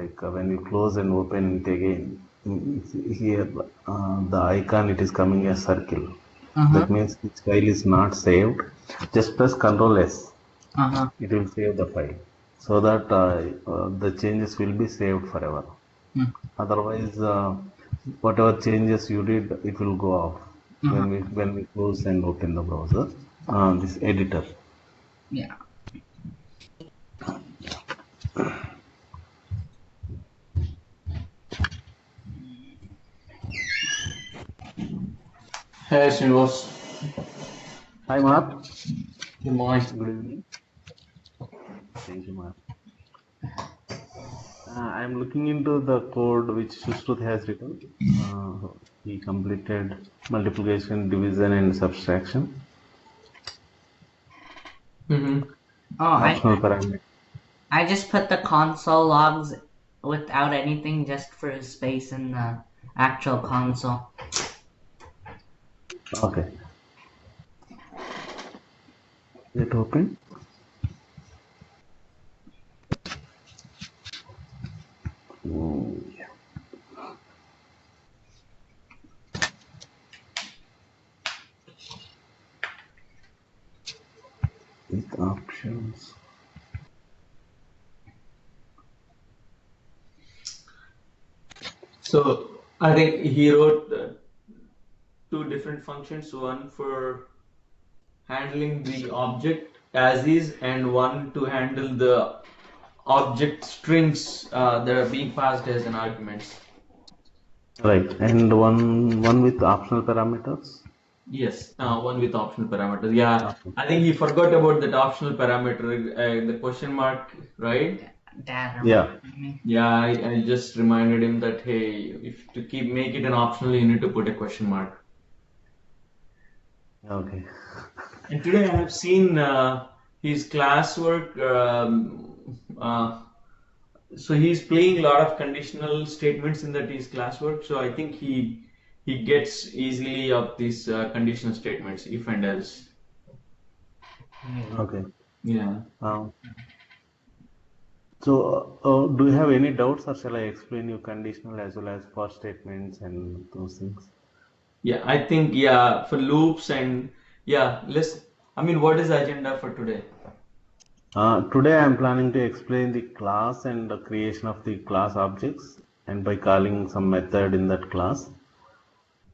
like when you close and open it again, here the icon it is coming as circle. That means this file is not saved. Just press Ctrl S. It will save the file so that the changes will be saved forever. Otherwise, whatever changes you did, it will go off when we close and open the browser. This editor. Yeah. Hey, Srinivas. Hi, Mark. Good morning. Good evening. Thank you, Mark. I am looking into the code which Sushruth has written. He completed multiplication, division, and subtraction. Optional parameter. I just put the console logs without anything, just for his space in the actual console. Okay. Let open. Yeah. With options. So I think he wrote two different functions, one for handling the object as is and one to handle the object strings that are being passed as an arguments. Right, and one with optional parameters. Yes, one with optional parameters. Yeah, I think he forgot about that optional parameter, the question mark, right? Dad Yeah. reminded me. Yeah, I just reminded him that hey, if to make it an optional, you need to put a question mark. Okay. And today I have seen his classwork. So he's playing a lot of conditional statements in that his classwork. So I think he gets easily of these conditional statements, if and else. Okay. Yeah. So, do you have any doubts, or shall I explain you conditional as well as for statements and those things? Yeah, I think for loops and what is the agenda for today? Today I am planning to explain the class and the creation of the class objects, and by calling some method in that class,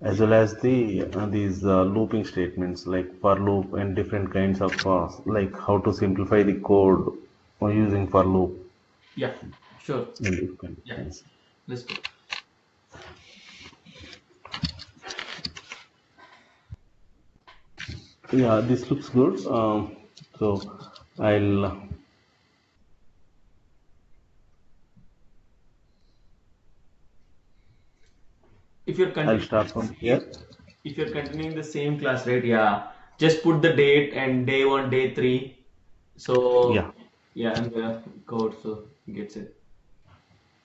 as well as the these looping statements like for loop and different kinds of like how to simplify the code using for loop. Yeah, sure. In different kinds. Let's go. Yeah, this looks good. So I'll If you're I'll start from here. If you're continuing the same class, right? Yeah, just put the date and day 1, day 3. So and the code, so he gets it.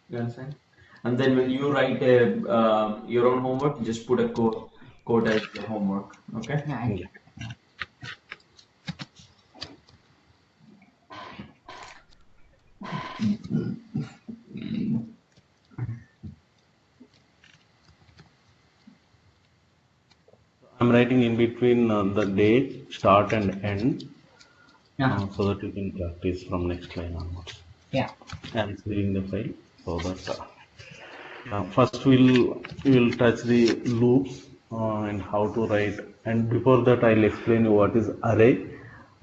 You understand? And then when you write your own homework, just put a code as the homework. Okay? Yeah. I'm writing in between the date, start and end, so that you can practice from next line onwards. Yeah. I'm saving the file so that first we'll touch the loops and how to write. And before that, I'll explain you what is array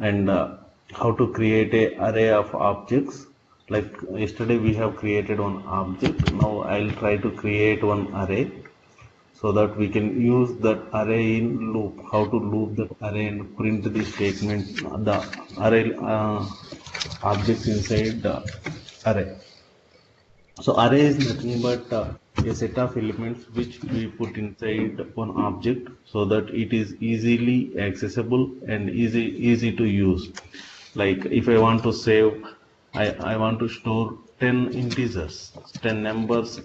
and how to create a array of objects. Like yesterday, we have created one object. Now I'll try to create one array, so that we can use that array in loop, how to loop that array and print the statement, the array objects inside the array. So array is nothing but a set of elements which we put inside one object so that it is easily accessible and easy to use. Like if I want to save, I want to store 10 integers, 10 numbers.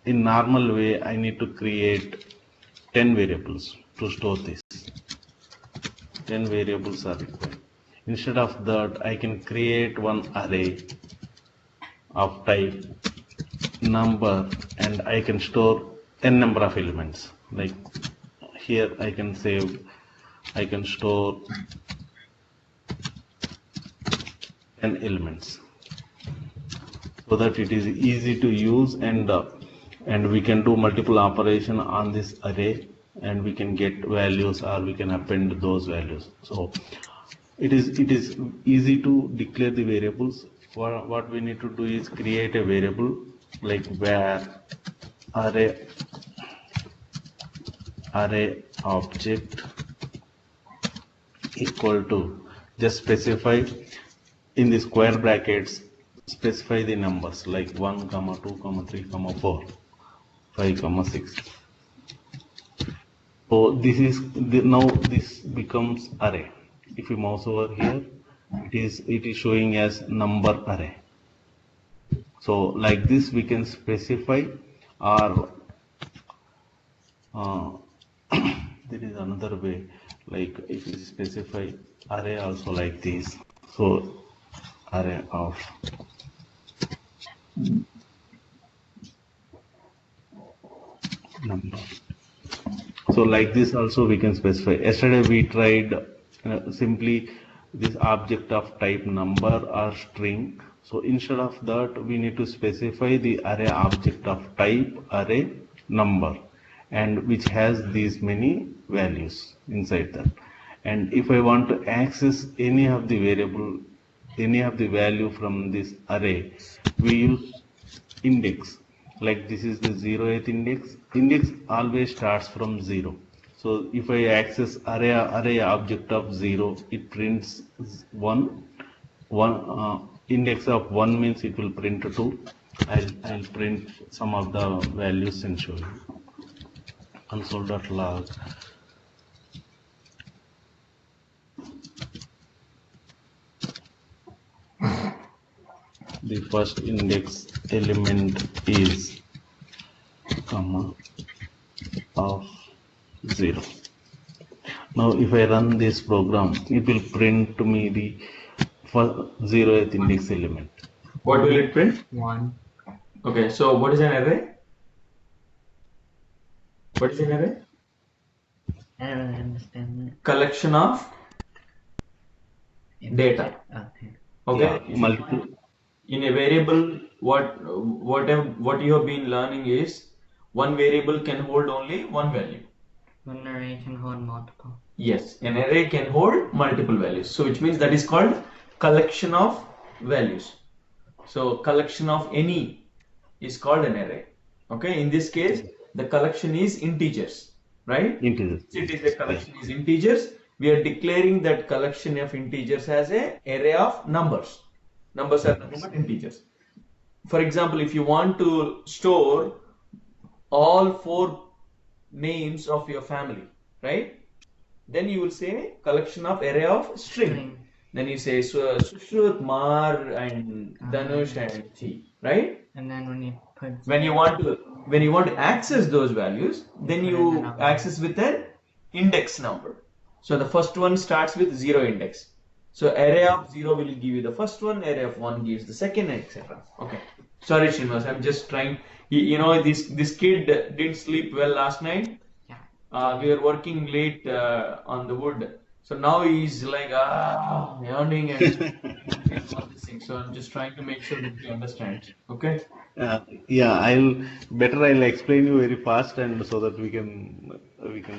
In normal way, I need to create 10 variables to store this. 10 variables are required. Instead of that, I can create one array of type number, and I can store n number of elements. Like here I can store n elements, so that it is easy to use, and we can do multiple operation on this array, and we can get values, or we can append those values. So it is easy to declare the variables. What we need to do is create a variable like where array object equal to, just specify in the square brackets, specify the numbers like 1, 2, 3, 4, 5, 6. So this is now this becomes array. If you mouse over here, it is showing as number array. So like this we can specify, or there is another way, like if you specify array also like this. So array of number. So like this also we can specify. Yesterday we tried simply this object of type number or string. So instead of that, we need to specify the array object of type array number, and which has these many values inside that. And if I want to access any of the variable, any of the value from this array, we use index. Like this is the 0th index. Index always starts from 0. So if I access array object of 0, it prints 1. Index of 1 means it will print 2. I'll print some of the values and show you. Console.log. The first index element is comma of 0. Now if I run this program, it will print to me the first 0th index element. What will it print? 1. Okay, so what is an array? What is an array? I don't really understand Collection of that. data. Okay. Okay. Yeah, multiple. In a variable, what you have been learning is one variable can hold only one value. One array can hold multiple. Yes, an array can hold multiple values. So which means that is called collection of values. So collection of any is called an array. Okay, in this case, the collection is integers, right? Integers. It is a collection is integers. We are declaring that collection of integers as a array of numbers. Numbers are nothing but integers. For example, if you want to store all 4 names of your family, right? Then you will say collection of array of string. Then you say Sushrut, Mar, and Danush and T, right? And then when you want to access those values, then you access with an index number. So the first one starts with 0 index. So array of 0 will give you the first one, array of 1 gives the second, etc. Okay. Sorry, Srinivas, I'm just trying. You know, this kid didn't sleep well last night. We were working late on the wood. So now he's like yawning and all this thing. So I'm just trying to make sure that you understand. Okay. Yeah, I'll explain you very fast, and so that we can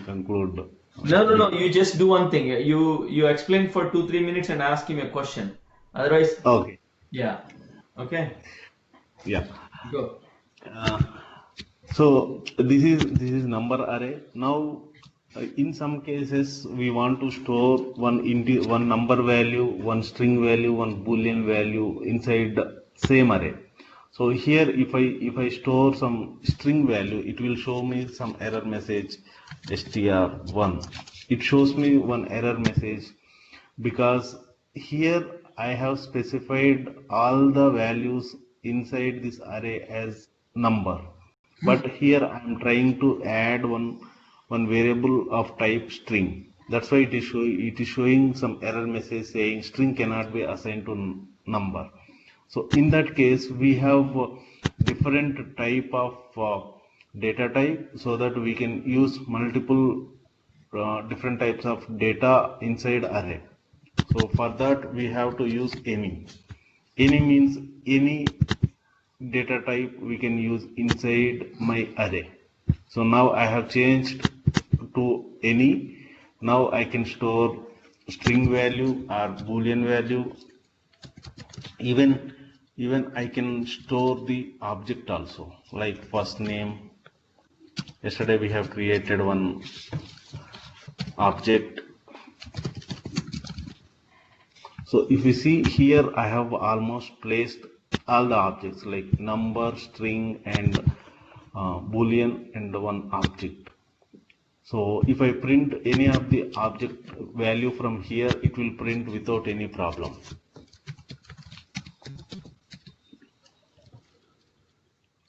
conclude. No. You just do one thing. You explain for 2-3 minutes and ask him a question. Otherwise. Okay. Yeah. Okay. Yeah. Go. So this is number array. Now, in some cases, we want to store one number value, one string value, one boolean value inside the same array. So here, if I store some string value, it will show me some error message, str1. It shows me one error message because here I have specified all the values inside this array as number. But here I am trying to add one variable of type string. That's why it is showing some error message saying string cannot be assigned to number. So in that case, we have different type of data type, so that we can use multiple different types of data inside array. So for that, we have to use any. Any means any data type we can use inside my array. So now I have changed to any. Now I can store string value or boolean value. Even I can store the object also, like first name. Yesterday we have created one object. So if you see here, I have almost placed all the objects like number, string, and boolean, and one object. So if I print any of the object value from here, it will print without any problem.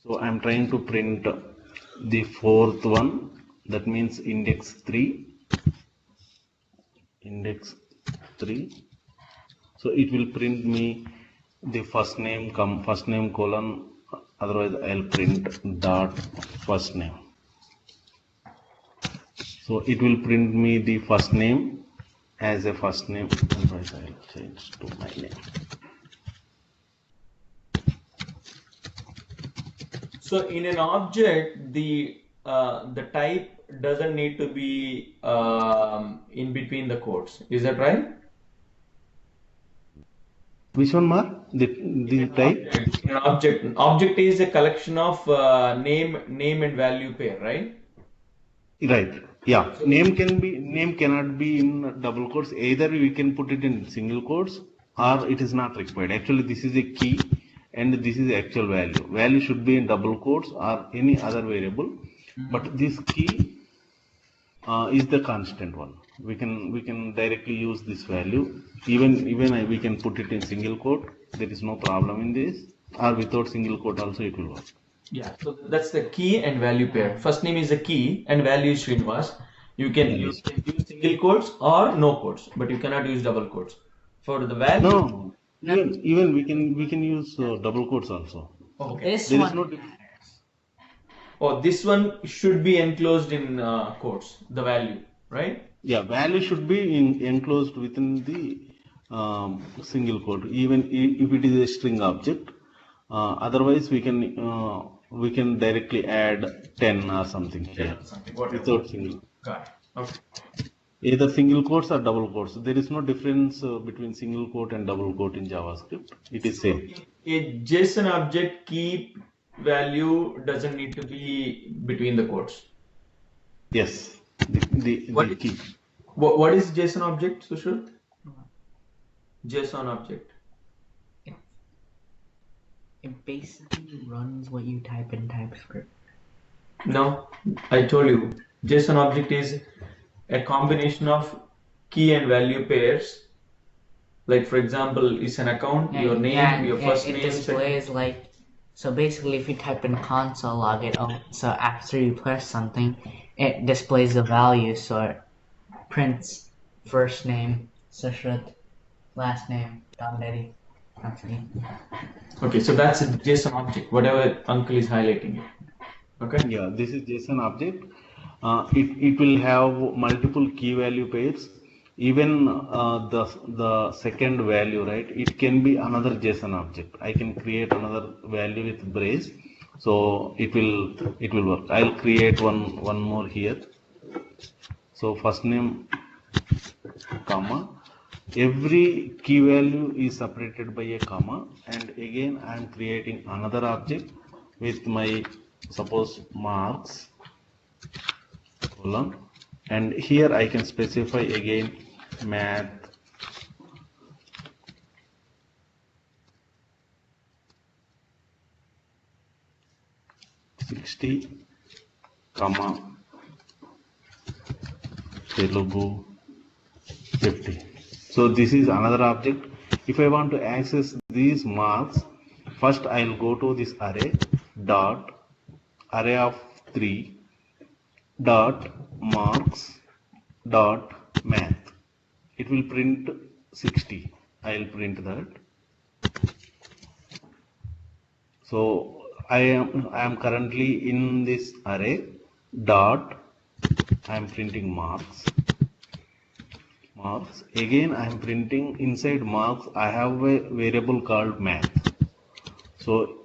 So I'm trying to print the fourth one, that means index 3. Index 3. So it will print me the first name colon, otherwise I'll print dot first name. So it will print me the first name as a first name, otherwise I'll change to my name. So in an object, the type doesn't need to be in between the quotes. Is that right? Which one, Mark? The type? An object is a collection of name and value pair, right? Right. Yeah. Name cannot be in double quotes. Either we can put it in single quotes, or it is not required. Actually, this is a key, and this is the actual value. Value should be in double quotes or any other variable, but this key is the constant one. We can directly use this value. Even we can put it in single quote. There is no problem in this, or without single quote also it will work. Yeah, so that's the key and value pair. First name is a key and value is Srinivas. You can use single quotes or no quotes, but you cannot use double quotes. For the value, no, even we can use double quotes also. Okay. There is no difference. Oh, this one should be enclosed in quotes, the value, right? Yeah, value should be enclosed within the single quote, even if it is a string object. Otherwise, we can directly add 10 or something here without single. Got it. Okay. Either single quotes or double quotes. There is no difference between single quote and double quote in JavaScript. It is same. A JSON object key value doesn't need to be between the quotes. Yes, the key. What is JSON object, Sushruth? JSON object. It basically runs what you type in TypeScript. No, I told you. JSON object is a combination of key and value pairs. Like for example, it's an account, your name, your first name. It displays like, so basically if you type in console log it, so after you press something, it displays the value, so it prints first name, Sushruth, last name, Damdedi. That's me. Okay, so that's a JSON object, whatever Uncle is highlighting. Okay. Yeah, this is JSON object. It will have multiple key value pairs. Even the second value, right? It can be another JSON object. I can create another value with brace, so it will work. I'll create one more here. So first name, comma. Every key value is separated by a comma, and again I am creating another object with my, suppose, marks colon, and here I can specify again math $60, comma Telugu 50. So this is another object. If I want to access these marks, first I'll go to this array dot array of 3 dot marks dot math. It will print 60. I'll print that. So I am currently in this array dot, I am printing marks. Again I am printing inside marks, I have a variable called math. So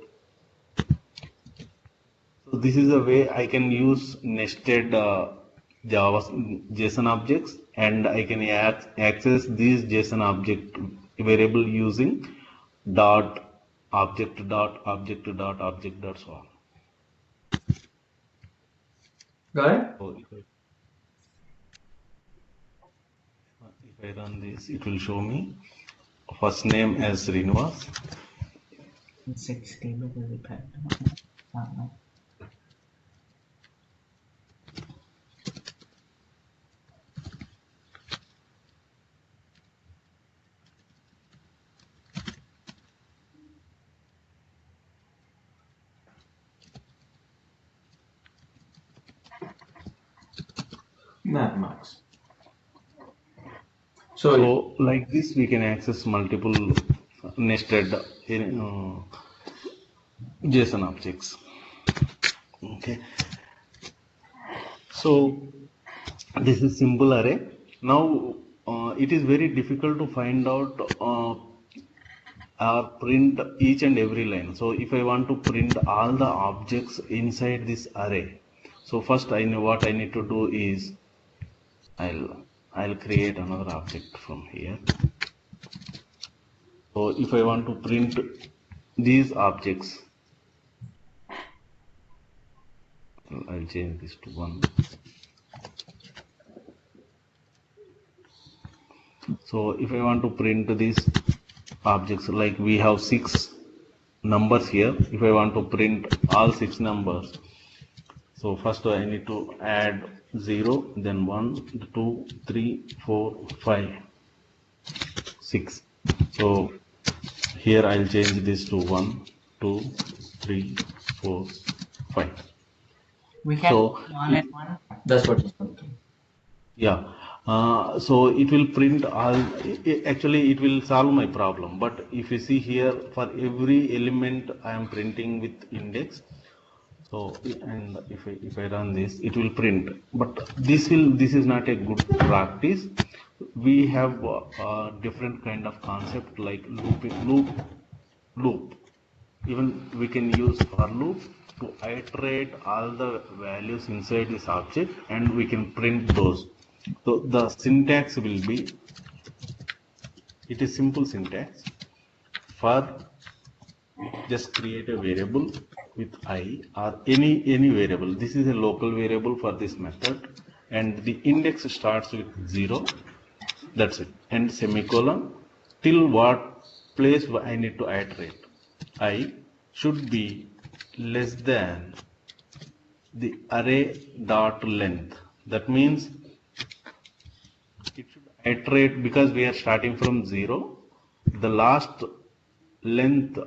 this is a way I can use nested Java JSON objects, and I can access these JSON object variable using dot object dot object dot object dot so on. Got it? So if I run this, it will show me first name as Srinivas. 60 because we put Math marks. So like this we can access multiple nested JSON objects. Okay. So this is simple array. Now it is very difficult to find out or print each and every line. So if I want to print all the objects inside this array, so first I know what I need to do is I'll create another object from here. So if I want to print these objects, I'll change this to 1. So if I want to print these objects, like we have 6 numbers here, if I want to print all 6 numbers, so first I need to add 0, then 1, 2, 3, 4, 5, 6. So here I'll change this to 1, 2, 3, 4, 5. We can So one and one. That's what it's thinking. Yeah. So it will print all, actually it will solve my problem, but if you see here, for every element I am printing with index. So and if I run this, it will print, but this is not a good practice. We have a different kind of concept like loop. Even we can use for loop to iterate all the values inside this object, and we can print those. So the syntax will be, it is simple syntax. For just create a variable with I or any variable. This is a local variable for this method, and the index starts with 0. That's it, and semicolon till what place I need to iterate. I should be less than the array dot length. That means it should iterate, because we are starting from 0. The last length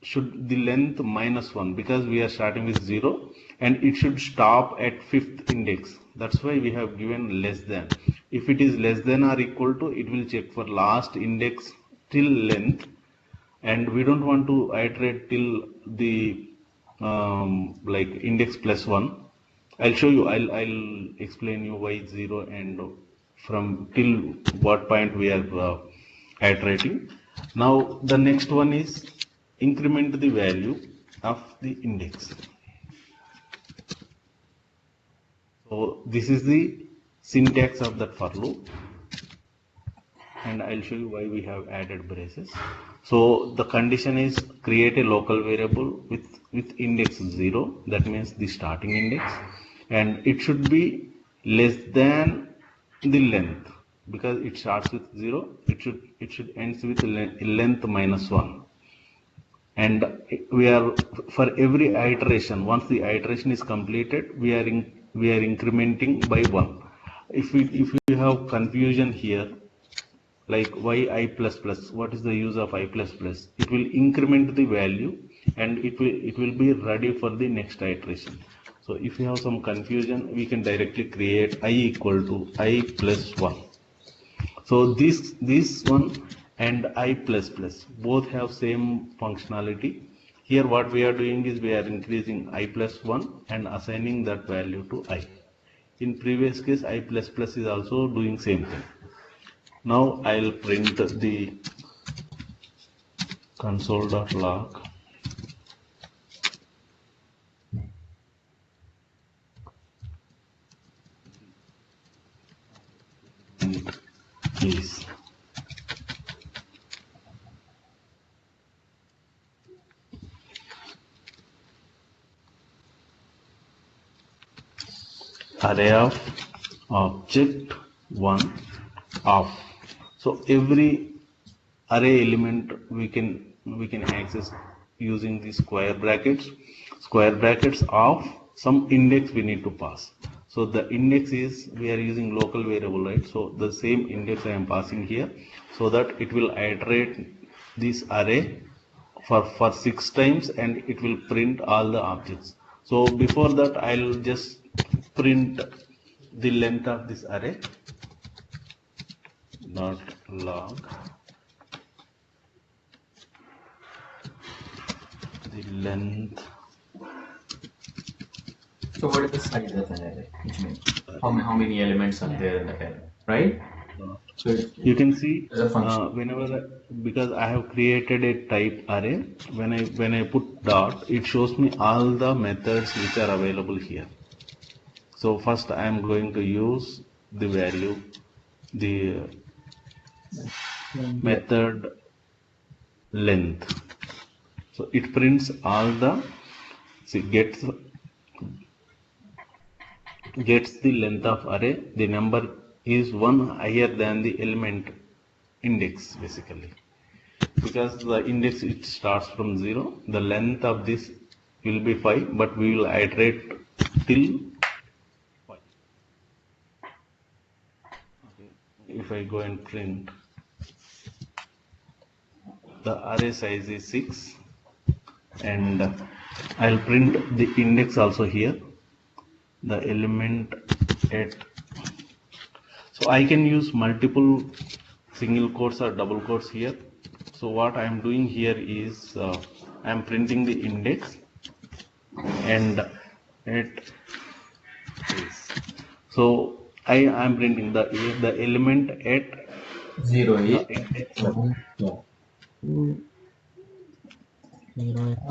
should the length -1, because we are starting with 0, and it should stop at 5th index. That's why we have given less than. If it is less than or equal to, it will check for last index till length, and we don't want to iterate till the like index +1. I'll show you, I'll explain you why 0 and from till what point we are iterating. Now the next one is increment the value of the index. So this is the syntax of that for loop, and I'll show you why we have added braces. So the condition is create a local variable with index 0, that means the starting index, and it should be less than the length, because it starts with 0, it should ends with length -1. And we are, for every iteration, once the iteration is completed, we are incrementing by 1. If we have confusion here, like why I++, what is the use of I++? It will increment the value, and it will be ready for the next iteration. So if you have some confusion, we can directly create I equal to I+1. So this one and I++ both have same functionality, Here what we are doing is we are increasing I plus 1 and assigning that value to I. In previous case I plus plus is also doing same thing. Now I'll print the console.log is array of object 1 of. So every array element we can access using the square brackets of some index we need to pass. So the index is, we are using local variable, right? So the same index I am passing here, so that it will iterate this array for 6 times and it will print all the objects. So before that I'll just print the length of this array dot log the length. So what is the size of an array? Which means how many elements are there in the array, right? So You can see as a function. whenever, because I have created a type array, when I put dot, it shows me all the methods which are available here. So first I am going to use the value, the method length. So it prints all the, see, gets the length of array. The number is 1 higher than the element index, basically, because the index, it starts from 0. The length of this will be 5, but we will iterate till 5. Okay. If I go and print, the array size is 6, and I'll print the index also here, the element at. So I can use multiple single quotes or double quotes here. So what I am doing here is I am printing the index and at this. So I am printing the element at 0 the is index.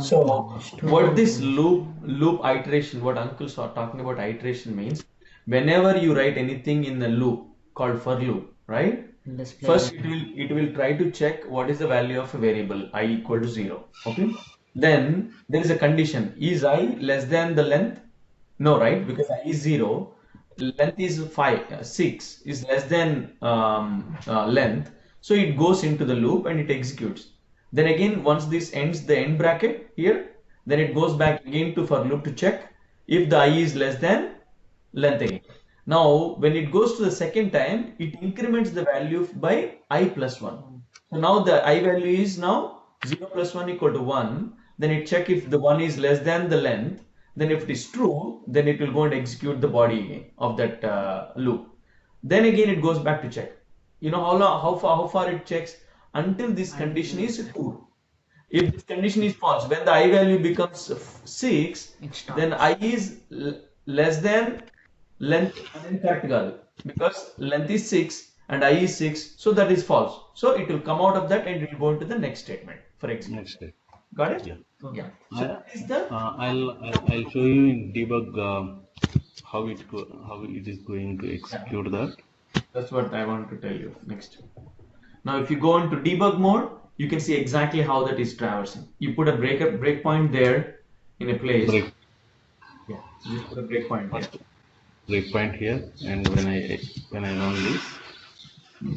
So what this loop iteration, what uncles are talking about iteration means, whenever you write anything in the loop called for loop, right? First it will try to check what is the value of a variable I equal to 0. Okay. Then there is a condition, is I less than the length? No, right? Because I is 0, length is 6 is less than length, so it goes into the loop and it executes. Then again, once this ends the end bracket here, then it goes back again to for loop to check if the I is less than length again. Now when it goes to the second time, it increments the value by I plus 1. So now the I value is now 0 plus 1 equal to 1. Then it check if the 1 is less than the length. Then if it is true, then it will go and execute the body again of that loop. Then again it goes back to check. You know how far it checks until this condition is true. If this condition is false, when the I value becomes 6, then I is less than length, because length is 6 and I is 6, so that is false. So it will come out of that and it will go into the next statement, for example. Next step. Got it? Yeah. Yeah. So that is the I'll show you in debug how it is going to execute that. That's what I want to tell you next. Now if you go into debug mode, you can see exactly how that is traversing. You put a breakpoint there in a place. Yeah, just put a breakpoint there. Breakpoint here, and when I run this,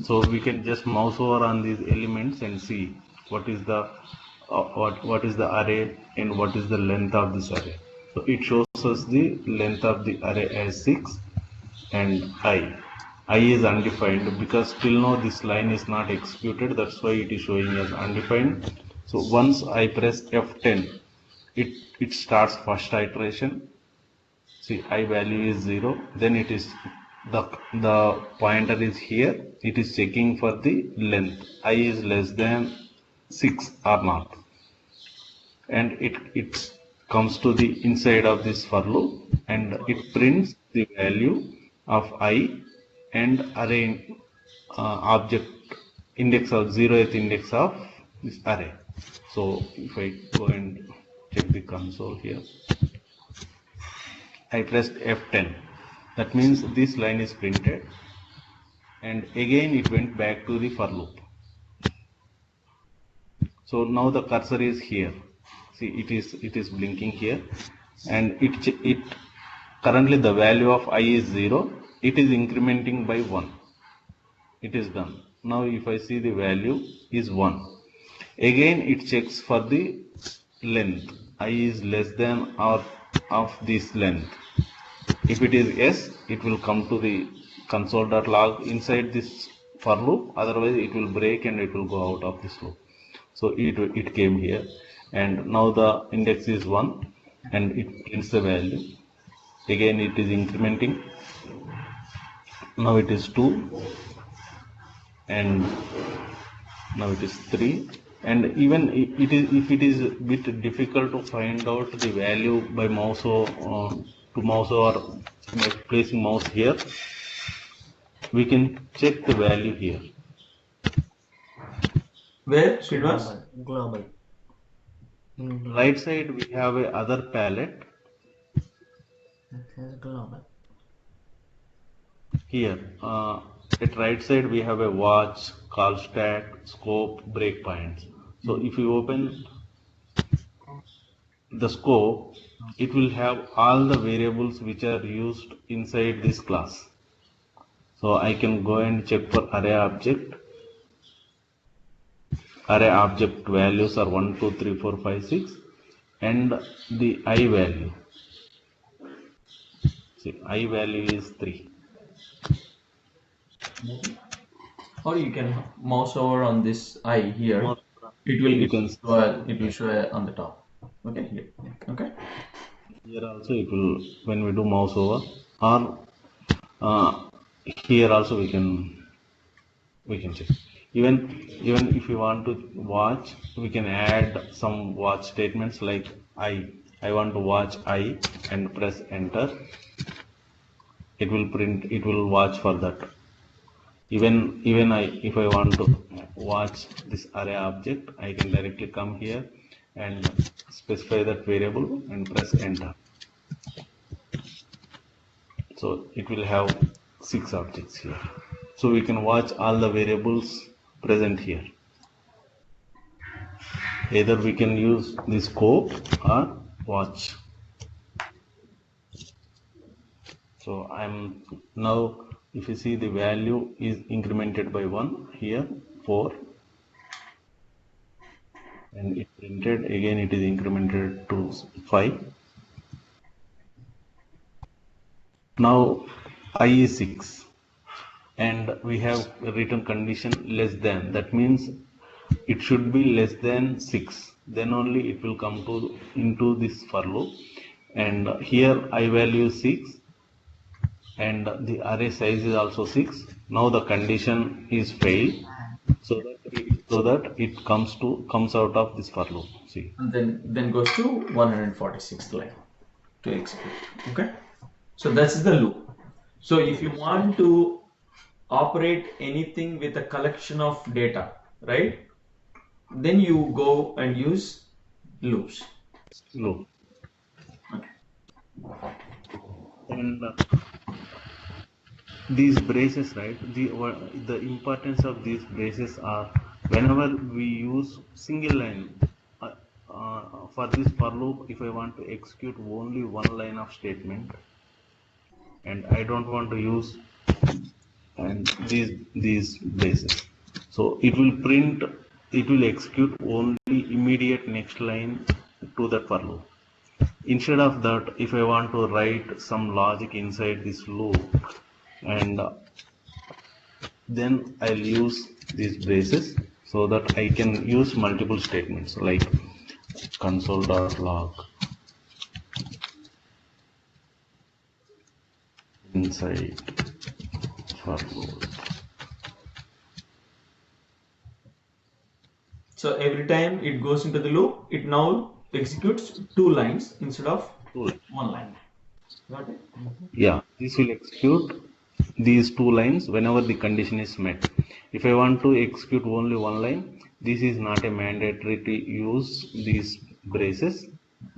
so we can just mouse over on these elements and see what is the what is the array and what is the length of this array. So it shows us the length of the array as 6 and I is undefined, because till now this line is not executed, that's why it is showing as undefined. So once I press F10, it starts first iteration. See, I value is 0, then it is the pointer is here, it is checking for the length, I is less than 6 or not. and it comes to the inside of this for loop, and it prints the value of I and array object index of 0th index of this array. So if I go and check the console here, I pressed F10. That means this line is printed, and again it went back to the for loop. So now the cursor is here. See, it is blinking here, and it currently the value of I is 0. It is incrementing by 1. It is done. Now if I see the value is 1, again it checks for the length. I is less than or of this length. If it is yes, it will come to the console.log inside this for loop. Otherwise it will break and it will go out of this loop. So it came here, and now the index is 1, and it prints the value. Again it is incrementing. Now it is 2, and now it is 3. And even it is, if it is a bit difficult to find out the value by mouse or to mouse or placing mouse here, we can check the value here. Where, Srinivas? Global. Right side we have a other palette. It says global. Here at right side we have a watch, call stack, scope, breakpoints. So if you open the scope, it will have all the variables which are used inside this class. So I can go and check for array object. Array object values are 1, 2, 3, 4, 5, 6, and the I value. See, I value is 3. Or you can mouse over on this I here. It will show on the top. Okay, here. Okay. Here also it will, when we do mouse over, or here also we can check. Even if you want to watch, we can add some watch statements like I want to watch I, and press enter. It will print, it will watch for that. Even if I want to watch this array object, I can directly come here and specify that variable and press enter. So it will have 6 objects here. So we can watch all the variables present here. Either we can use the scope or watch. So I'm now, if you see, the value is incremented by 1 here, 4, and it printed again, it is incremented to 5. Now I is 6, and we have a written condition less than. That means it should be less than 6, then only it will come to into this for loop. And here I value is 6, and the array size is also 6. Now the condition is failed, so that it comes out of this for loop. See, and then goes to 146th line to execute. Okay, so that's the loop. So if you want to operate anything with a collection of data, right, then you go and use loops. loop. Okay. And these braces, right, the importance of these braces are, whenever we use single line for this for loop, if I want to execute only one line of statement and I don't want to use and these braces, so it will execute only immediate next line to that for loop. Instead of that, if I want to write some logic inside this loop, and then I'll use these braces so that I can use multiple statements like console.log inside for loop. So every time it goes into the loop, it now executes 2 lines instead of two lines. 1 line. Got it? Yeah, this will execute these 2 lines whenever the condition is met. If I want to execute only 1 line, this is not a mandatory to use these braces.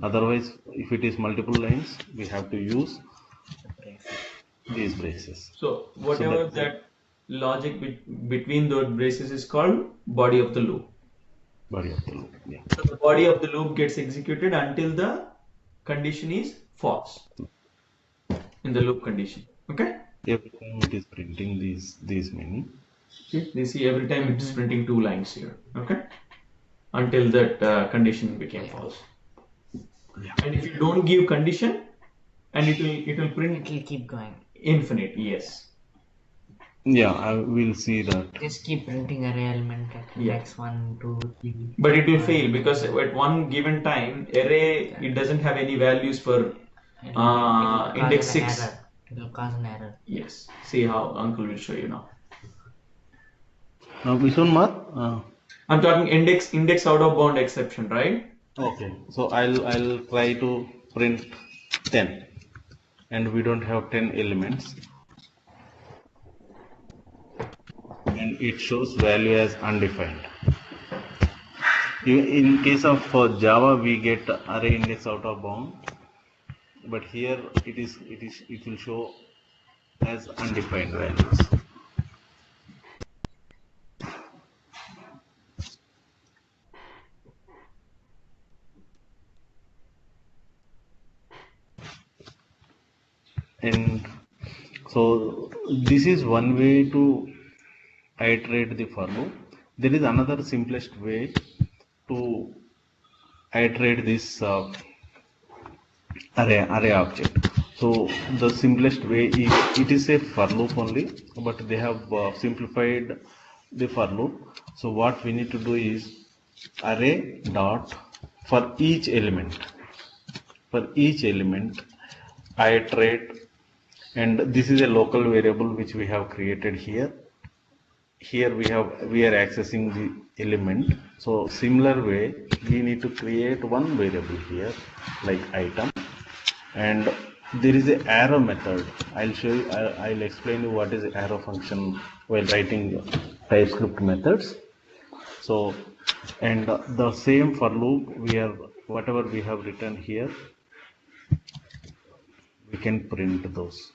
Otherwise, if it is multiple lines, we have to use these braces. So whatever that logic between those braces is called body of the loop. Body of the loop. Yeah. So the body of the loop gets executed until the condition is false in the loop condition. Okay? Every time it is printing these many. Okay. You see every time it is printing 2 lines here. Okay? Until that condition became false. Yeah. And if you don't give condition, and it will print It'll keep going. infinite. Yes. Yeah, I will see that. Just keep printing array element at Yeah. index 1, 2, 3. But it will fail because at one given time array it doesn't have any values for It'll cause index an 6. error. It'll cause an error. Yes. See how uncle will show you now. Which one, Mark? I'm talking index out of bound exception, right? Okay, so I'll try to print 10, and we don't have 10 elements, and it shows value as undefined. In case of Java, we get array index out of bound, but here it will show as undefined values. And so this is one way to iterate the for loop. There is another simplest way to iterate this array object. So the simplest way is, it is a for loop only, but they have simplified the for loop. So what we need to do is array dot for each element. For each element, iterate. And this is a local variable which we have created here. Here we are accessing the element. So similar way, we need to create one variable here, like item, and there is a arrow method. I'll show you. I'll explain you what is the arrow function while writing TypeScript methods. So, and the same for loop, whatever we have written here, we can print those.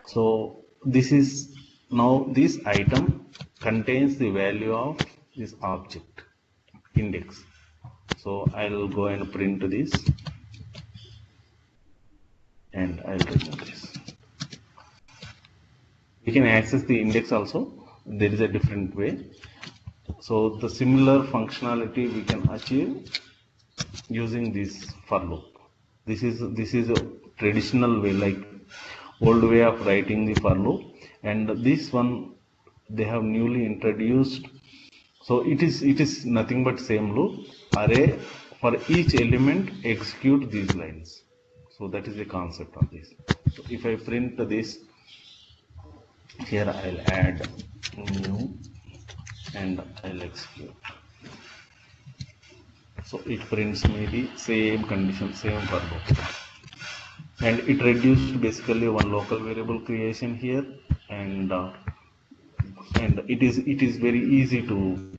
So this is now this item contains the value of this object index. So I'll go and print this, and I'll remove this. We can access the index also. There is a different way. So the similar functionality we can achieve using this for loop. This is a traditional way, like old way of writing the for loop, and this one they have newly introduced. So it is nothing but same loop. Array for each element execute these lines. So that is the concept of this. So if I print this here, I'll add new and I'll execute. So it prints me the same condition, same for loop, and it reduced basically one local variable creation here, and it is very easy to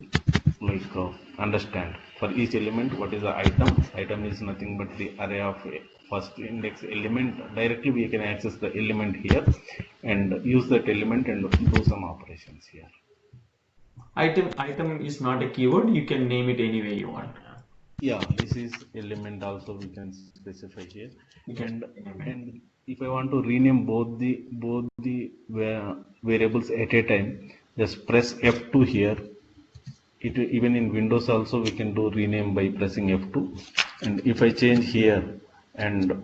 understand. For each element, what is the item? Item is nothing but the array of first index element. Directly we can access the element here and use that element and do some operations here. Item is not a keyword. You can name it any way you want. Yeah, this is element also we can specify here. And if I want to rename both the variables at a time, just press F2 here. Even in Windows also we can do rename by pressing F2. And if I change here and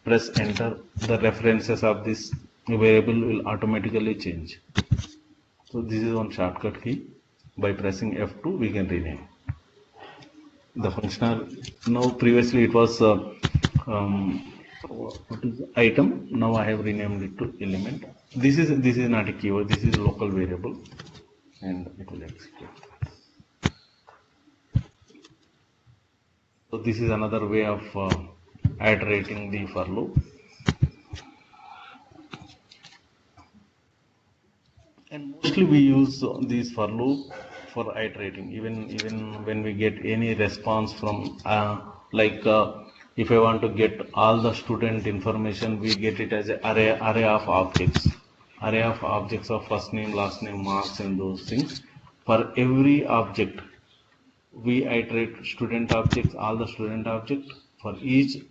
press enter, the references of this variable will automatically change. So this is one shortcut key. By pressing F2 we can rename the functional. Now previously it was what is item. Now I have renamed it to element. This is not a keyword. This is a local variable, and it will execute. So this is another way of iterating the for loop. And mostly we use these for loop for iterating. Even when we get any response from if I want to get all the student information, we get it as an array of objects, of first name, last name, marks, and those things. For every object, we iterate student objects, all the student object. For each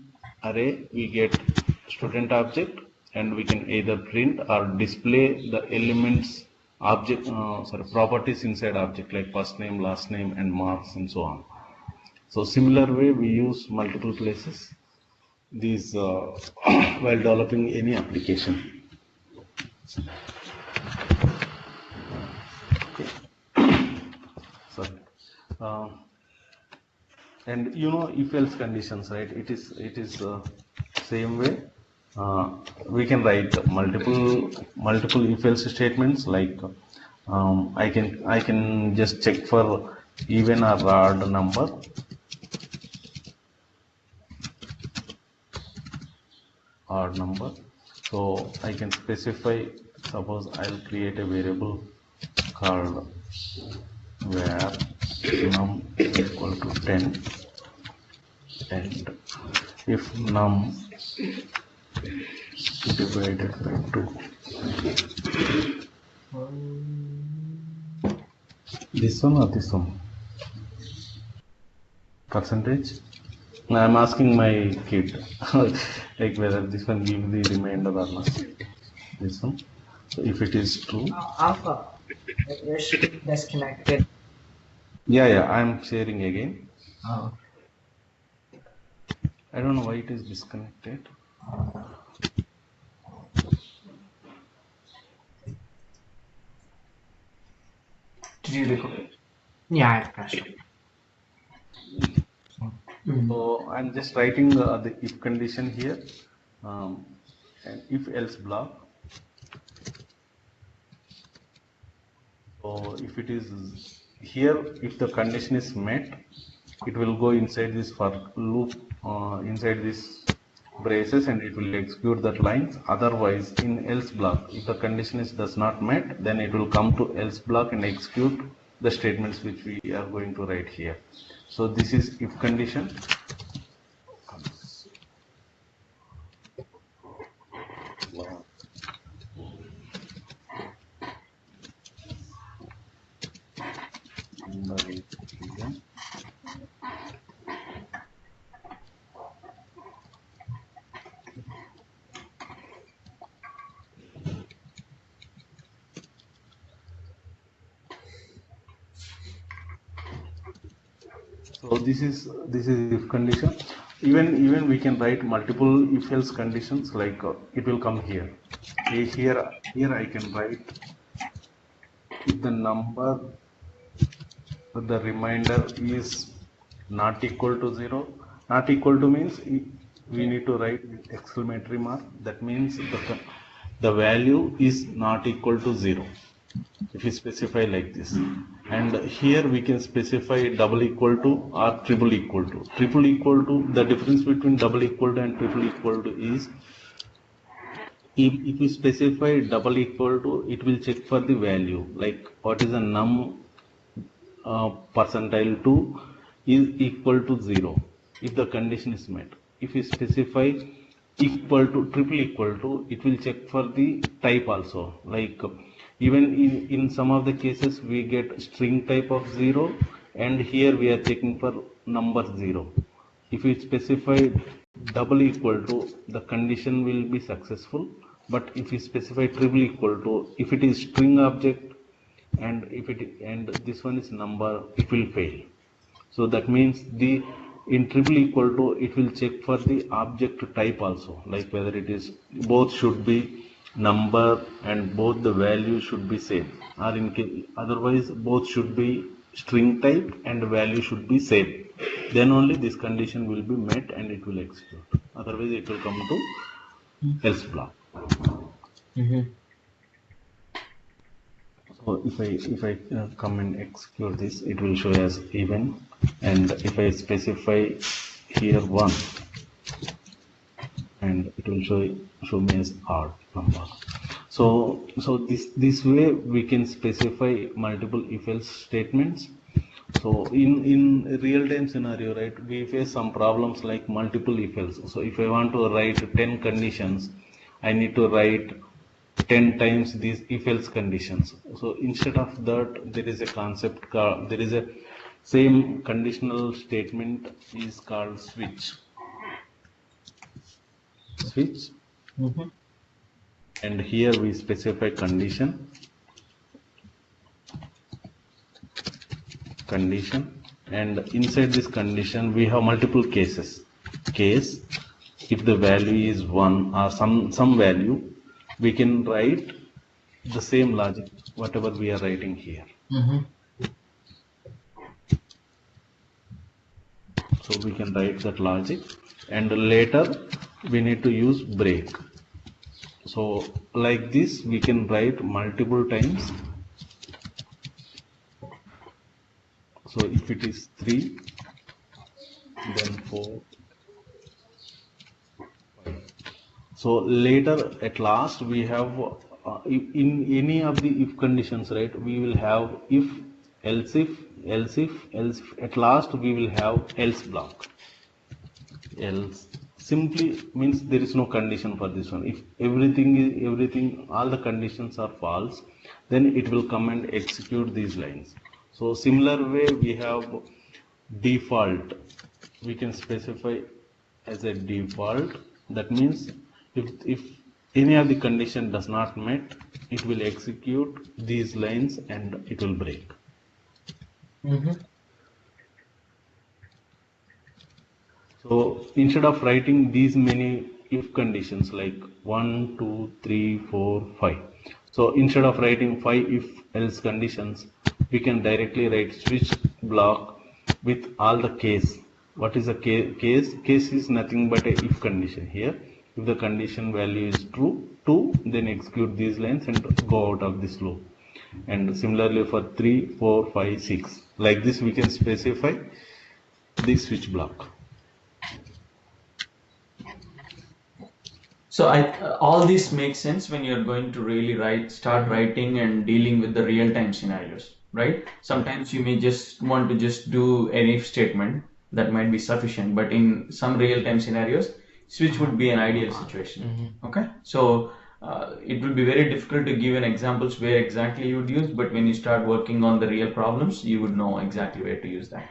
array, we get student object, and we can either print or display the elements properties inside object, like first name, last name, and marks, and so on. So similar way we use multiple places these while developing any application. Okay. Sorry. And if else conditions, right? It is same way. We can write multiple if else statements, like I can just check for even or odd number. So I can specify, suppose I'll create a variable called where num equal to 10, and if num divided by 2, this one or this one, percentage. I'm asking my kid like whether this one give the remainder or not. This one. So if it is true. Alpha, your screen disconnected. Yeah, I'm sharing again. Oh. I don't know why it is disconnected. Did you record? Yeah, I pressed it. So I'm just writing the if condition here, and if else block. So if it is here, if the condition is met, it will go inside this for loop, inside this braces, and it will execute that lines. Otherwise, in else block, if the condition does not met, then it will come to else block and execute the statements which we are going to write here. So this is if condition. So this is if condition. Even we can write multiple if else conditions, like it will come here. Here I can write if the number, the remainder is not equal to 0. Not equal to means we need to write exclamatory mark. That means the value is not equal to 0. If we specify like this, and here we can specify double equal to or triple equal to. Triple equal to, the difference between double equal to and triple equal to is, if we specify double equal to, it will check for the value, like what is the num percentile 2 is equal to 0 if the condition is met. If we specify equal to, triple equal to, it will check for the type also, like even in some of the cases we get string type of 0, and here we are checking for number 0. If we specify double equal to, the condition will be successful, but if we specify triple equal to, if it is string object and this one is number, it will fail. So that means in triple equal to, it will check for the object type also, like whether it is, both should be number and both the value should be same, or in case otherwise both should be string type and value should be same. Then only this condition will be met and it will execute. Otherwise it will come to else block. So if I come and execute this, it will show as even, and if I specify here 1, and it will show me as odd number. So this way we can specify multiple if else statements. So in real time scenario, right, we face some problems like multiple if else. So if I want to write 10 conditions, I need to write 10 times these if else conditions. So instead of that, there is a concept called, there is a same conditional statement is called switch. And here we specify condition, and inside this condition we have multiple cases. Case, if the value is 1 or some value, we can write the same logic whatever we are writing here. So we can write that logic, and later we need to use break. So like this we can write multiple times. So if it is 3, then 4, 5. So later at last we have in any of the if conditions, right, we will have if, else if, else if, else if. At last we will have else block. Else simply means there is no condition for this one. If everything all the conditions are false, then it will come and execute these lines. So similar way we have default, we can specify as a default. That means if any of the condition does not met, it will execute these lines and it will break. So instead of writing these many if conditions like 1, 2, 3, 4, 5, so instead of writing 5 if else conditions, we can directly write switch block with all the case. What is a case? Case is nothing but a if condition. Here, if the condition value is true, then execute these lines and go out of this loop. And similarly for 3, 4, 5, 6, like this we can specify the switch block. So all this makes sense when you're going to really start writing and dealing with the real-time scenarios, right? Sometimes you may just want to just do an if statement that might be sufficient, but in some real-time scenarios, switch would be an ideal situation. Okay, so it would be very difficult to give an examples where exactly you would use, but when you start working on the real problems, you would know exactly where to use that.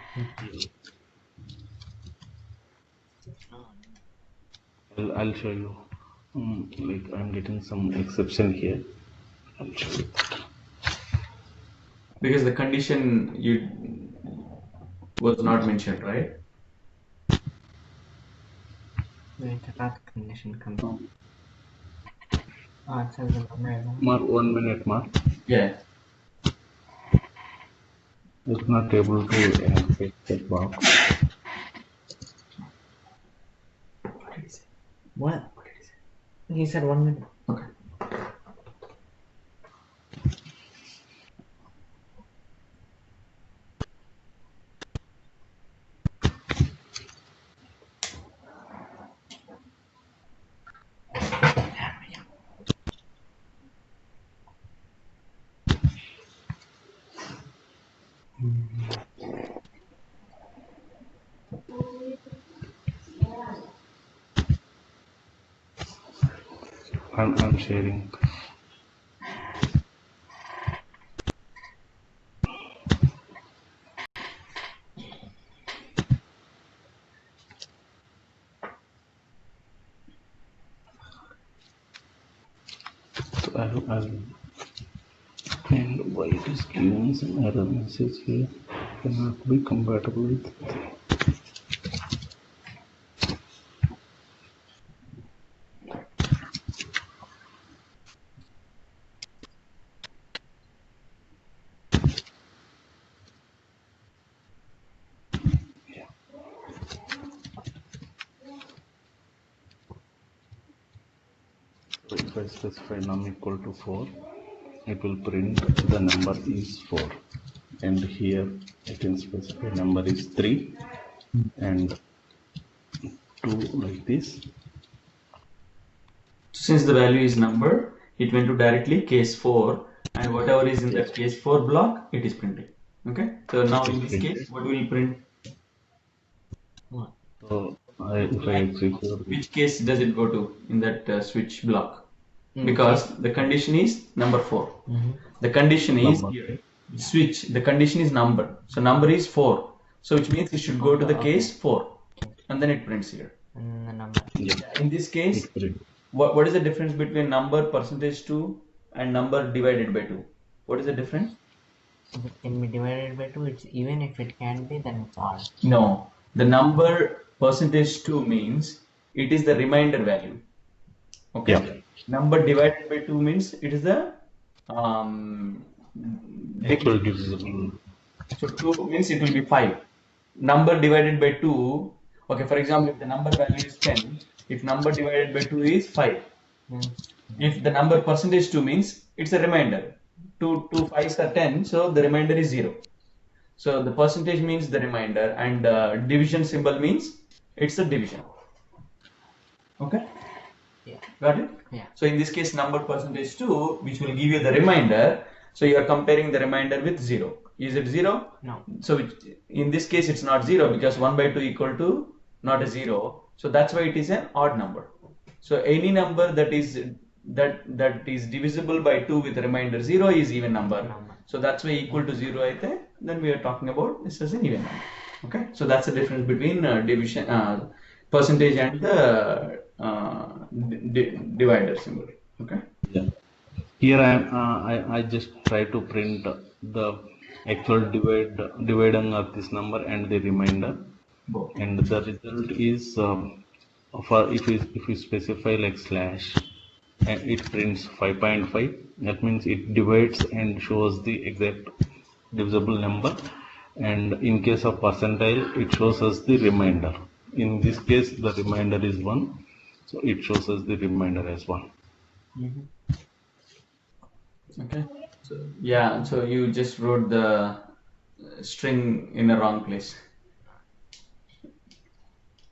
I'll show you. Like I'm getting some exception here. I'll show you that. Because the condition was not mentioned, right? Wait, I thought the condition comes. Oh, it says it right now. Mark 1 minute, Mark. Yeah. It's not able to access that box. What did he say? What? He said 1 minute. Okay. I'm sharing. So I'll and why it is giving some error message here, cannot be compatible with it. If I specify num equal to 4, it will print the number is 4, and here I can specify number is 3, and 2 like this. Since the value is number, it went to directly case 4, and whatever is in that case 4 block, it is printing. Okay, so now in this case, what will print? So if I execute, Which case does it go to in that switch block? Because the condition is number 4. The condition is here. Switch, the condition is number. So number is 4. So which means it should go to the case 4. And then it prints here. And the number. In this case, what is the difference between number percentage 2 and number divided by 2? What is the difference? If it can be divided by 2, it's even. If it can be, then it's odd. No. The number percentage 2 means it is the remainder value. Okay. Yeah. Number divided by 2 means it is the actual divisible. So 2 means it will be 5. Number divided by 2, okay, for example, if the number value is 10, if number divided by 2 is 5. If the number percentage 2 means it's a remainder. 2 5s are 10, so the remainder is 0. So the percentage means the remainder, and division symbol means it's a division. Okay? Yeah. Got it? Yeah. So in this case, number percentage 2, which will give you the remainder. So you are comparing the remainder with 0. Is it 0? No. So in this case, it's not 0 because 1 by 2 equal to not a 0. So that's why it is an odd number. So any number that is divisible by 2 with remainder 0 is even number. So that's why equal to 0 aithe, then we are talking about this as an even number. Okay. So that's the difference between division percentage and the divider symbol. Okay. Yeah. Here I just try to print the actual dividend of this number and the remainder, and the result is for if we specify like slash, and it prints 5.5. That means it divides and shows the exact divisible number, and in case of percentile, it shows us the remainder. In this case, the remainder is 1, so it shows us the remainder as 1. Okay. So yeah, so you just wrote the string in a wrong place.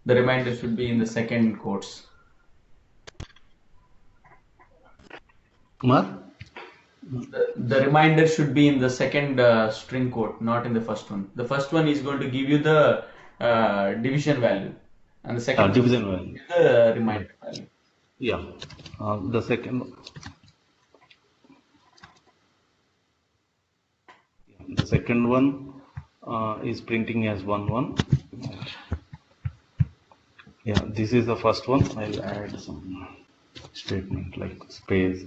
The remainder should be in the second quotes. Kumar? The remainder should be in the second string quote, not in the first one. The first one is going to give you the division value, and the second Division value. The remainder value. Yeah. The second one is printing as 1 1. Yeah, this is the first one. I'll add some statement like space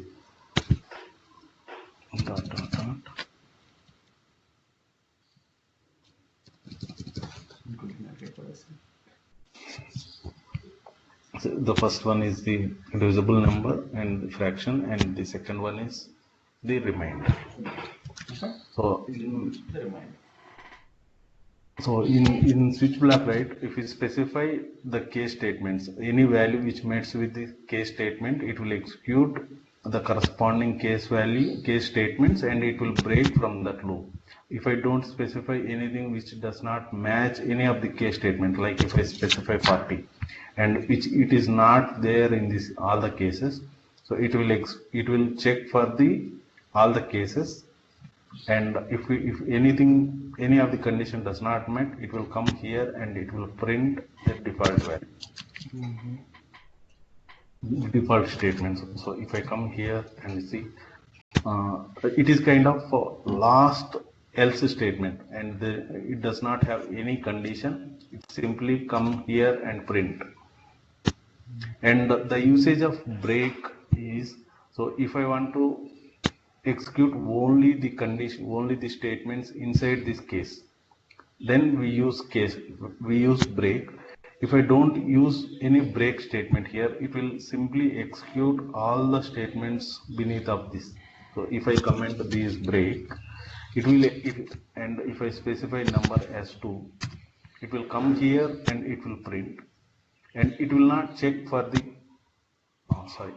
dot dot dot. So the first one is the divisible number and the fraction, and the second one is the remainder. Okay. So The remainder. So in switch block, right, if we specify the case statements, any value which matches with the case statement, it will execute the corresponding case value, case statements, and it will break from that loop. If I don't specify anything which does not match any of the case statement, like if I specify 40, and which it is not there in this all the cases, so it will check for the all the cases. And if any of the condition does not met, it will come here and it will print the default value, default statements. So if I come here and see, it is kind of last else statement, and it does not have any condition. It simply come here and print. And the usage of break is, so if I want to execute only the condition, only the statements inside this case, then we use break. If I don't use any break statement here, it will simply execute all the statements beneath of this. So if I comment this break, and if I specify number as 2, it will come here and it will print, and it will not check for the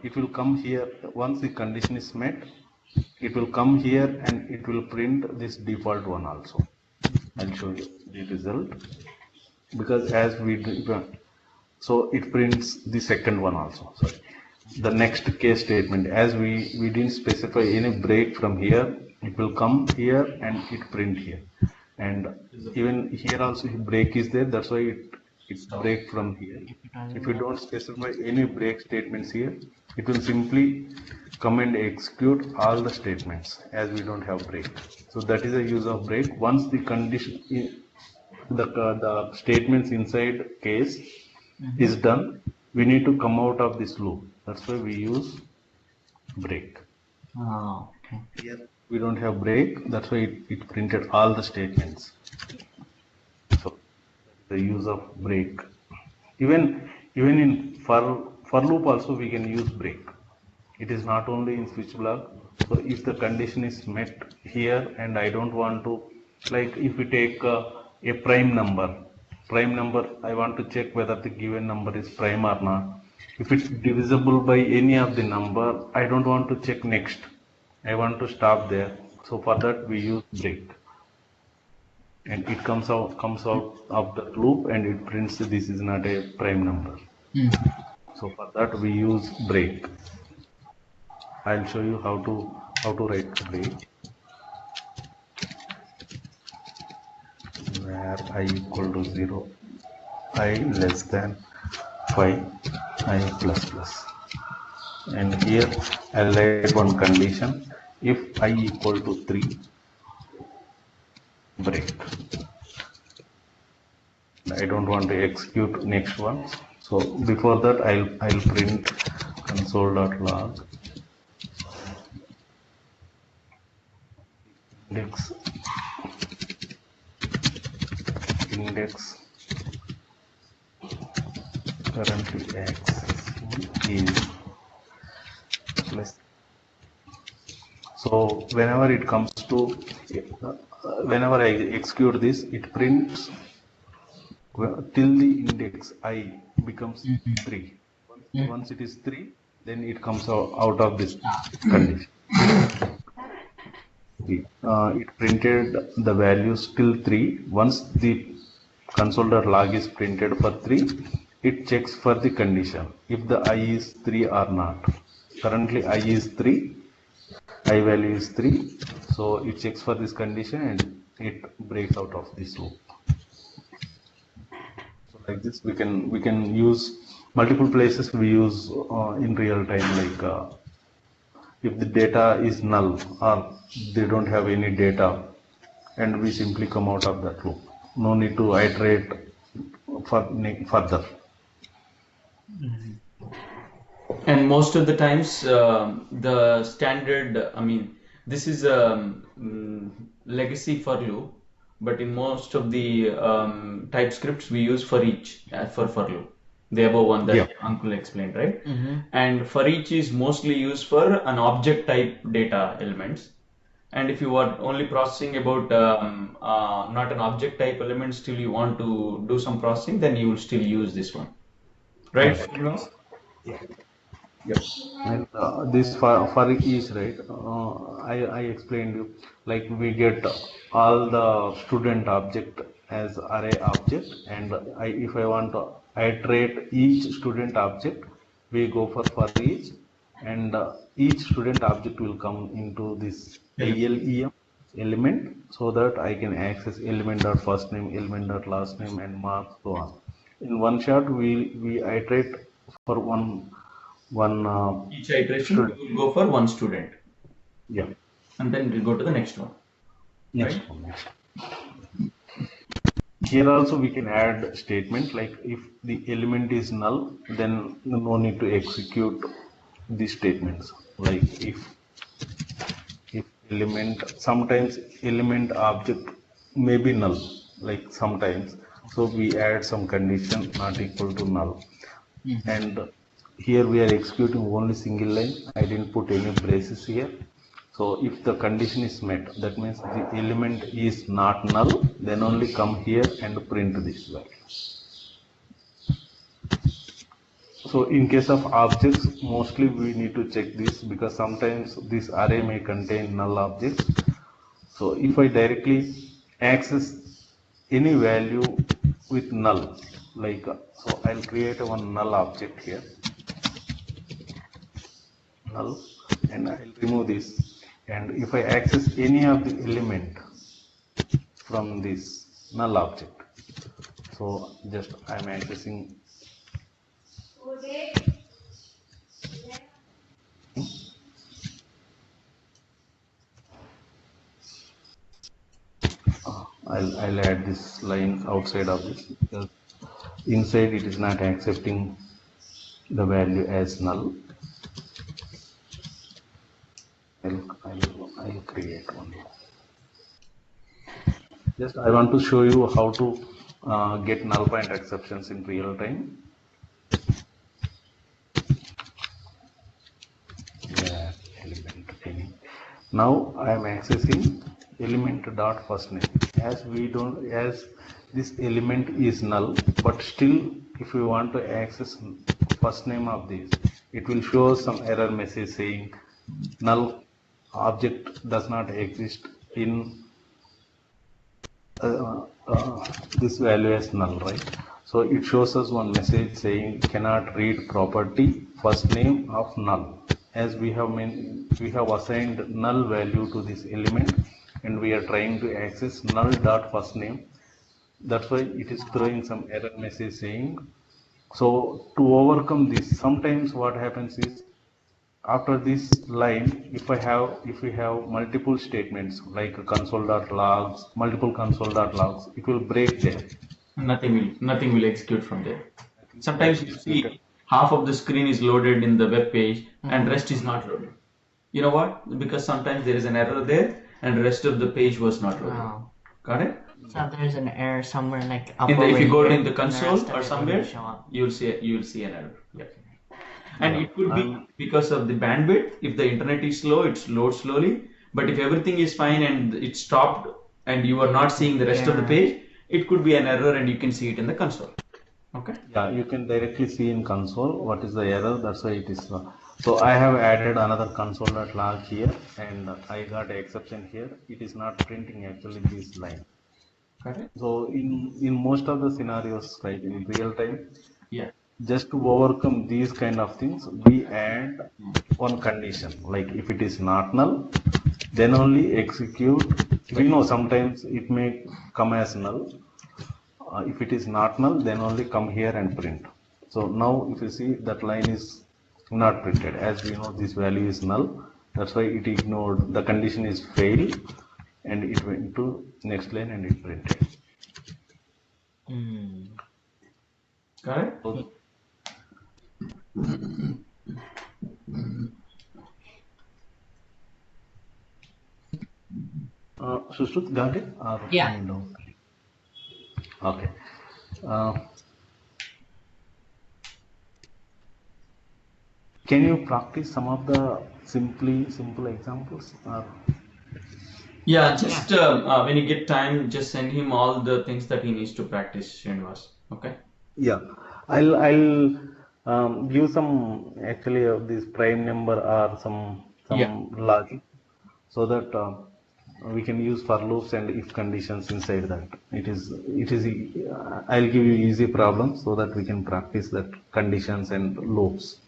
it will come here once the condition is met. It will come here and it will print this default one also. I'll show you the result, because as we So it prints the second one also. Sorry. The next case statement, as we didn't specify any break from here, it will come here and it print here. And even here also break is there, that's why it break from here. If you don't specify any break statements here, it will simply come and execute all the statements as we don't have break. So that is the use of break. Once the condition, the statements inside case is done, we need to come out of this loop. That's why we use break. Oh, okay. Here we don't have break, that's why it printed all the statements. So the use of break. Even in for loop also we can use break. It is not only in switch block. So if the condition is met here and I don't want to, like if we take a prime number, I want to check whether the given number is prime or not. If it's divisible by any of the number, I don't want to check next. I want to stop there. So for that we use break. And it comes out of the loop and it prints this is not a prime number. So for that we use break. I'll show you how to write break. Where I equal to 0, I less than 5, I plus plus. And here I'll write one condition. If I equal to 3, break. I don't want to execute next one. So before that I'll print console.log index currently accessing is plus. So whenever it comes to whenever I execute this, it prints till the index I becomes 3. Once it is 3, then it comes out of this condition. It printed the values till 3. Once the console.log is printed for 3, it checks for the condition if the I is 3 or not. Currently I is 3, I value is 3, so it checks for this condition and it breaks out of this loop. So like this we can use multiple places. We use in real time, like if the data is null or they don't have any data, and we simply come out of that loop. No need to iterate further. And most of the times, the standard, this is a legacy for loop, but in most of the TypeScripts we use for each for loop. The above one that Uncle explained, right? And for each is mostly used for an object type data elements. And if you are only processing about not an object type element, still you want to do some processing, then you will still use this one, right? Yes. And this for each, right? I explained you, like we get all the student object as array object, and if I want to iterate each student object, we go for each, and each student object will come into this ALEM element, so that I can access element.first name, element.last name, and marks, so on. In one shot, we iterate for one each iteration will go for one student. Yeah. And then we'll go to the next one. Next one. Here also we can add statement, like if the element is null, then no need to execute these statements. Like if element, sometimes element object may be null, like sometimes. So we add some condition not equal to null. And here we are executing only single line. I didn't put any braces here. So if the condition is met, that means the element is not null, then only come here and print this value. So in case of objects, mostly we need to check this, because sometimes this array may contain null objects. So if I directly access any value with null. Like so, I'll create one null object here, null, and I'll remove this. And if I access any of the element from this null object, so just I'm accessing. I'll add this line outside of this because inside it is not accepting the value as null. I'll create one. Just I want to show you how to get null pointer exceptions in real time. Yeah, element any. Now I am accessing element dot first name. As this element is null, but still if we want to access first name of this, it will show some error message saying null object does not exist in this value as null, right? So it shows us one message saying cannot read property first name of null, as we have assigned null value to this element and we are trying to access null dot first name. That's why it is throwing some error message saying. So to overcome this, sometimes what happens is after this line, if we have multiple statements like console.logs, multiple console.logs, it will break there. Nothing will execute from there. Sometimes you see half of the screen is loaded in the web page and rest is not loaded. You know what? Because sometimes there is an error there and rest of the page was not loaded. Wow. Got it? So there's an error somewhere like up If you go here, in the console and the or rest of it somewhere, doesn't show up. you'll see an error. Yep. And it could be because of the bandwidth. If the internet is slow, it loads slowly. But if everything is fine and it stopped and you are not seeing the rest of the page, it could be an error and you can see it in the console. Okay. Yeah, you can directly see in console what is the error. That's why it is. So I have added another console.log here, and I got an exception here. It is not printing actually this line. Correct. So in most of the scenarios, right, in real time, Yeah. just to overcome these kind of things, we add one condition. Like if it is not null, then only execute. We know sometimes it may come as null. If it is not null, then only come here and print. So now if you see that line is not printed, as we know this value is null. That's why it ignored, the condition is failed, and it went to next line and it printed. Correct. So, Sushrut, got it? Or Yeah. No? Okay. Can you practice some of the simple examples? Yeah, just when you get time, just send him all the things that he needs to practice, Srinivas. Okay. Yeah, I'll give some actually of this prime number or some logic, so that we can use for loops and if conditions inside that. It is I'll give you easy problems so that we can practice that conditions and loops.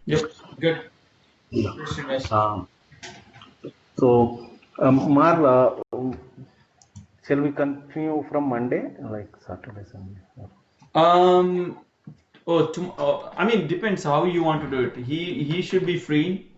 Yep. Good. Yeah. Srinivas. So, Mar, shall we continue from Monday, like Saturday, Sunday? I mean, depends how you want to do it. He should be free